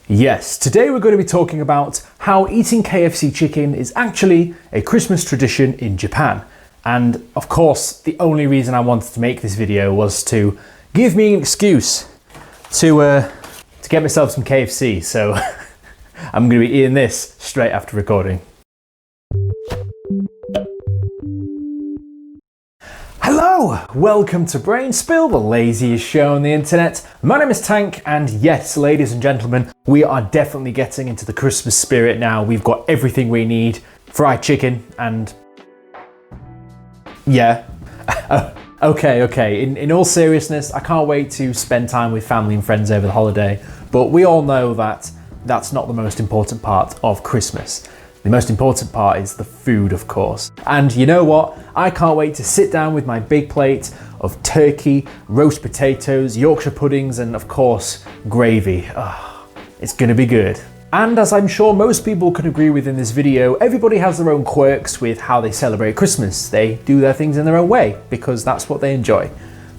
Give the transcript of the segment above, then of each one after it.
Yes, today we're going to be talking about how eating KFC chicken is actually a Christmas tradition in Japan. And of course, the only reason I wanted to make this video was to give me an excuse to get myself some KFC. So I'm going to be eating this straight after recording. Hello! Welcome to Brain Spill, the laziest show on the internet. My name is Tank, and yes, ladies and gentlemen, we are definitely getting into the Christmas spirit now. We've got everything we need. Fried chicken and... yeah. Okay. In all seriousness, I can't wait to spend time with family and friends over the holiday, but we all know that that's not the most important part of Christmas. The most important part is the food, of course. And you know what? I can't wait to sit down with my big plate of turkey, roast potatoes, Yorkshire puddings, and of course, gravy. Oh, it's gonna be good. And as I'm sure most people can agree with in this video, everybody has their own quirks with how they celebrate Christmas. They do their things in their own way because that's what they enjoy.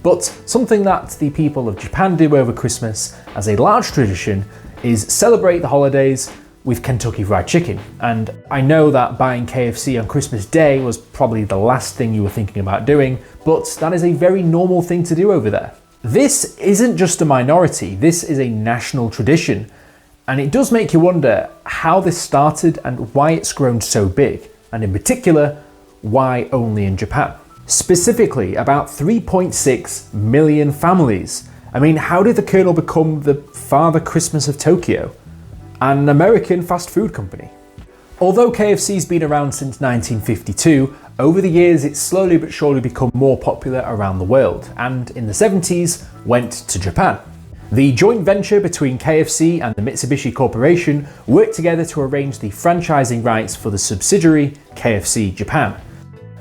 But something that the people of Japan do over Christmas as a large tradition is celebrate the holidays with Kentucky Fried Chicken. And I know that buying KFC on Christmas Day was probably the last thing you were thinking about doing, but that is a very normal thing to do over there. This isn't just a minority, this is a national tradition. And it does make you wonder how this started and why it's grown so big, and in particular, why only in Japan. Specifically, about 3.6 million families. I mean, how did the Colonel become the Father Christmas of Tokyo? An American fast food company. Although KFC's been around since 1952, over the years it's slowly but surely become more popular around the world, and in the 70s went to Japan. The joint venture between KFC and the Mitsubishi Corporation worked together to arrange the franchising rights for the subsidiary KFC Japan.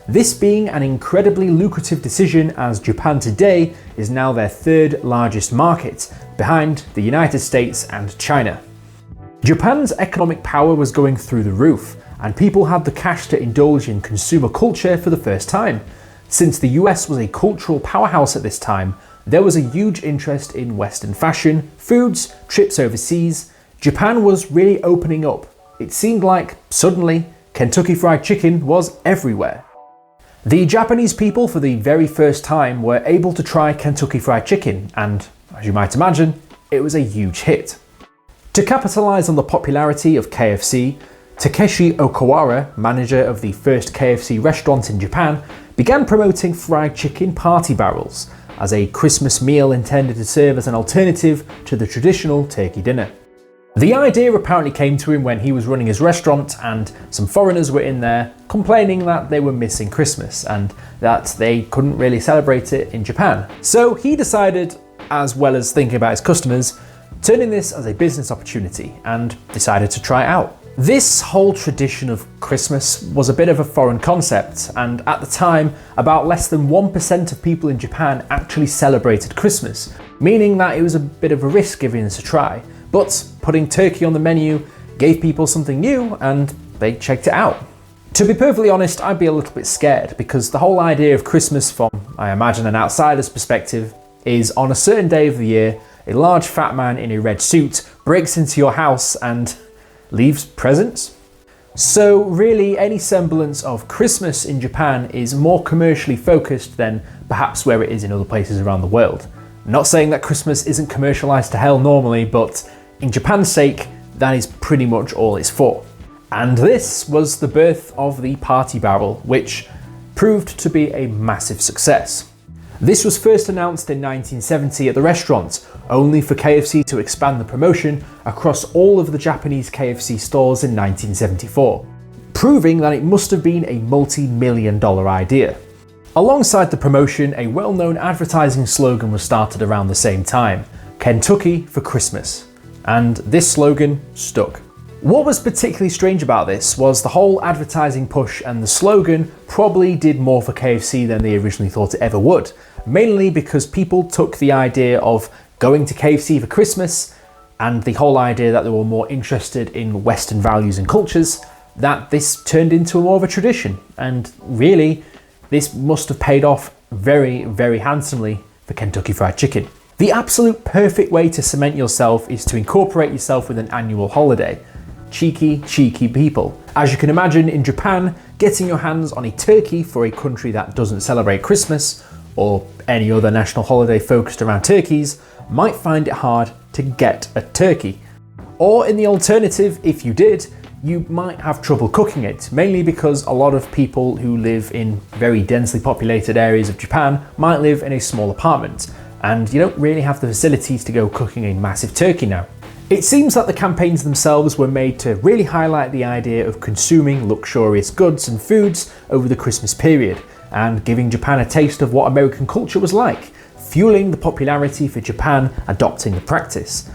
This being an incredibly lucrative decision, as Japan today is now their third largest market, behind the United States and China. Japan's economic power was going through the roof, and people had the cash to indulge in consumer culture for the first time. Since the US was a cultural powerhouse at this time, there was a huge interest in Western fashion, foods, trips overseas. Japan was really opening up. It seemed like, suddenly, Kentucky Fried Chicken was everywhere. The Japanese people, for the very first time, were able to try Kentucky Fried Chicken, and, as you might imagine, it was a huge hit. To capitalise on the popularity of KFC, Takeshi Okawara, manager of the first KFC restaurant in Japan, began promoting fried chicken party barrels as a Christmas meal intended to serve as an alternative to the traditional turkey dinner. The idea apparently came to him when he was running his restaurant and some foreigners were in there complaining that they were missing Christmas and that they couldn't really celebrate it in Japan. So he decided, as well as thinking about his customers, turning this as a business opportunity and decided to try it out. This whole tradition of Christmas was a bit of a foreign concept, and at the time, about less than 1% of people in Japan actually celebrated Christmas, meaning that it was a bit of a risk giving this a try. But putting turkey on the menu gave people something new and they checked it out. To be perfectly honest, I'd be a little bit scared because the whole idea of Christmas from, I imagine, an outsider's perspective is on a certain day of the year, a large fat man in a red suit breaks into your house and leaves presents. So really, any semblance of Christmas in Japan is more commercially focused than perhaps where it is in other places around the world. I'm not saying that Christmas isn't commercialized to hell normally, but in Japan's sake, that is pretty much all it's for. And this was the birth of the party barrel, which proved to be a massive success. This was first announced in 1970 at the restaurant, only for KFC to expand the promotion across all of the Japanese KFC stores in 1974, proving that it must have been a multi-million-dollar idea. Alongside the promotion, a well-known advertising slogan was started around the same time, Kentucky for Christmas, and this slogan stuck. What was particularly strange about this was the whole advertising push, and the slogan probably did more for KFC than they originally thought it ever would, mainly because people took the idea of going to KFC for Christmas and the whole idea that they were more interested in Western values and cultures, that this turned into more of a tradition. And really, this must have paid off very, very handsomely for Kentucky Fried Chicken. The absolute perfect way to cement yourself is to incorporate yourself with an annual holiday. Cheeky, cheeky people. As you can imagine, in Japan, getting your hands on a turkey for a country that doesn't celebrate Christmas or any other national holiday focused around turkeys might find it hard to get a turkey. Or in the alternative, if you did, you might have trouble cooking it, mainly because a lot of people who live in very densely populated areas of Japan might live in a small apartment, and you don't really have the facilities to go cooking a massive turkey now. It seems that the campaigns themselves were made to really highlight the idea of consuming luxurious goods and foods over the Christmas period, and giving Japan a taste of what American culture was like, fueling the popularity for Japan adopting the practice.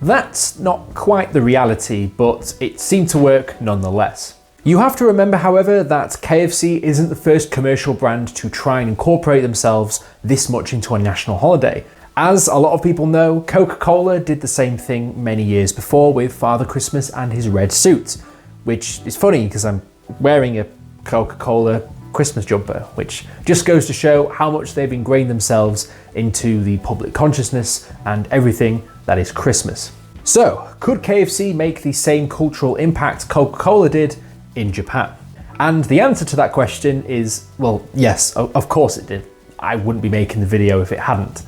That's not quite the reality, but it seemed to work nonetheless. You have to remember, however, that KFC isn't the first commercial brand to try and incorporate themselves this much into a national holiday. As a lot of people know, Coca-Cola did the same thing many years before with Father Christmas and his red suit, which is funny because I'm wearing a Coca-Cola Christmas jumper, which just goes to show how much they've ingrained themselves into the public consciousness and everything that is Christmas. So, could KFC make the same cultural impact Coca-Cola did in Japan? And the answer to that question is, well, yes, of course it did. I wouldn't be making the video if it hadn't.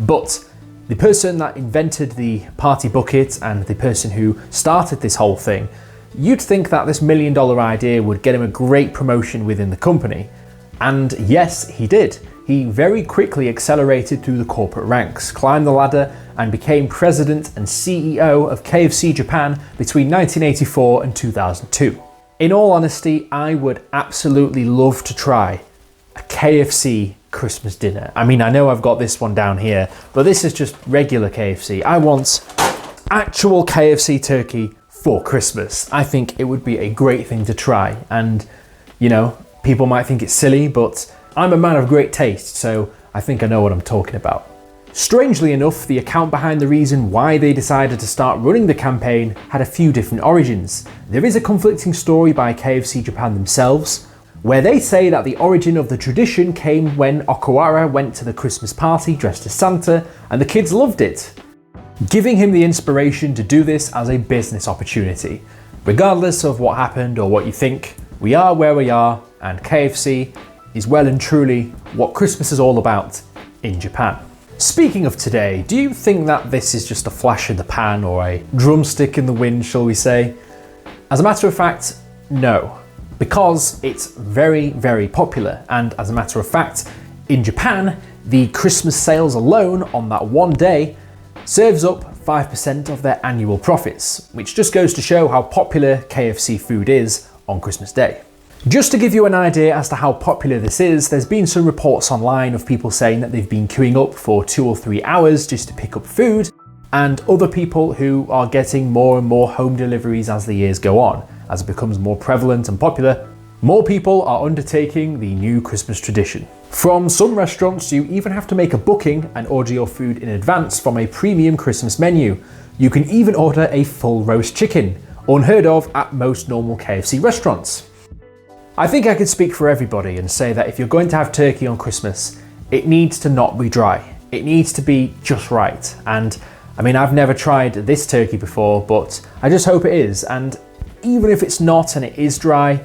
But the person that invented the party bucket and the person who started this whole thing, you'd think that this $1 million idea would get him a great promotion within the company. And yes, he did. He very quickly accelerated through the corporate ranks, climbed the ladder, and became president and CEO of KFC Japan between 1984 and 2002. In all honesty, I would absolutely love to try a KFC Christmas dinner. I mean, I know I've got this one down here, but this is just regular KFC. I want actual KFC turkey for Christmas. I think it would be a great thing to try. And, you know, people might think it's silly, but I'm a man of great taste, so I think I know what I'm talking about. Strangely enough, the account behind the reason why they decided to start running the campaign had a few different origins. There is a conflicting story by KFC Japan themselves, where they say that the origin of the tradition came when Okuwara went to the Christmas party dressed as Santa, and the kids loved it, giving him the inspiration to do this as a business opportunity. Regardless of what happened or what you think, we are where we are, and KFC is well and truly what Christmas is all about in Japan. Speaking of today, do you think that this is just a flash in the pan or a drumstick in the wind, shall we say? As a matter of fact, no, because it's very, very popular. And as a matter of fact, in Japan, the Christmas sales alone on that one day serves up 5% of their annual profits, which just goes to show how popular KFC food is on Christmas Day. Just to give you an idea as to how popular this is, there's been some reports online of people saying that they've been queuing up for 2 or 3 hours just to pick up food, and other people who are getting more and more home deliveries as the years go on. As it becomes more prevalent and popular, more people are undertaking the new Christmas tradition. From some restaurants, you even have to make a booking and order your food in advance from a premium Christmas menu. You can even order a full roast chicken, unheard of at most normal KFC restaurants. I think I could speak for everybody and say that if you're going to have turkey on Christmas, it needs to not be dry. It needs to be just right. And I mean, I've never tried this turkey before, but I just hope it is. And even if it's not and it is dry,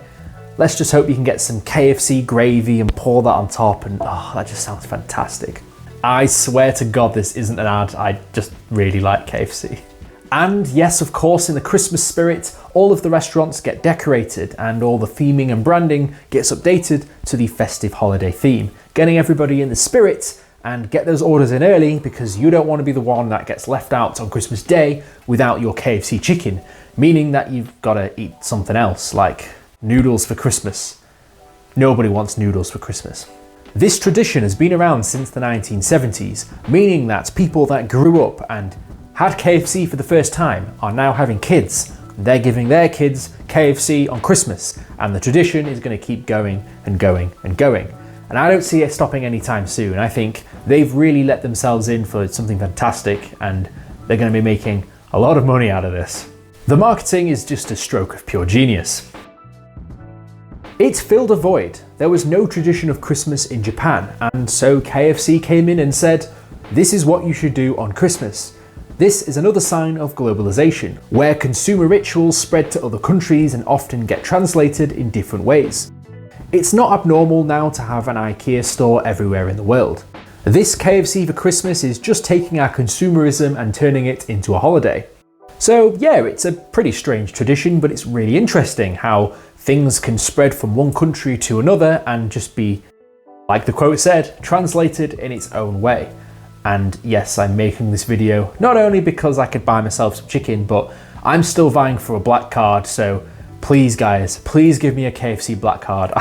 let's just hope you can get some KFC gravy and pour that on top, and oh, that just sounds fantastic. I swear to God this isn't an ad, I just really like KFC. And yes, of course, in the Christmas spirit, all of the restaurants get decorated and all the theming and branding gets updated to the festive holiday theme, getting everybody in the spirit. And get those orders in early because you don't want to be the one that gets left out on Christmas Day without your KFC chicken, meaning that you've got to eat something else like noodles for Christmas. Nobody wants noodles for Christmas. This tradition has been around since the 1970s, meaning that people that grew up and had KFC for the first time are now having kids. They're giving their kids KFC on Christmas, and the tradition is going to keep going and going and going. And I don't see it stopping anytime soon. I think they've really let themselves in for something fantastic, and they're going to be making a lot of money out of this. The marketing is just a stroke of pure genius. It filled a void. There was no tradition of Christmas in Japan, and so KFC came in and said, this is what you should do on Christmas. This is another sign of globalization, where consumer rituals spread to other countries and often get translated in different ways. It's not abnormal now to have an IKEA store everywhere in the world. This KFC for Christmas is just taking our consumerism and turning it into a holiday. So yeah, it's a pretty strange tradition, but it's really interesting how things can spread from one country to another and just be, like the quote said, translated in its own way. And yes, I'm making this video not only because I could buy myself some chicken, but I'm still vying for a black card, so please guys, please give me a KFC black card.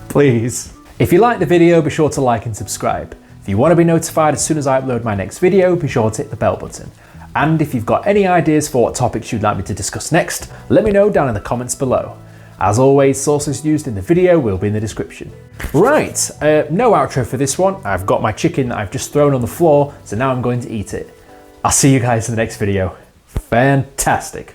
Please. If you liked the video, be sure to like and subscribe. If you want to be notified as soon as I upload my next video, be sure to hit the bell button. And if you've got any ideas for what topics you'd like me to discuss next, let me know down in the comments below. As always, sources used in the video will be in the description. Right, no outro for this one. I've got my chicken that I've just thrown on the floor, so now I'm going to eat it. I'll see you guys in the next video. Fantastic.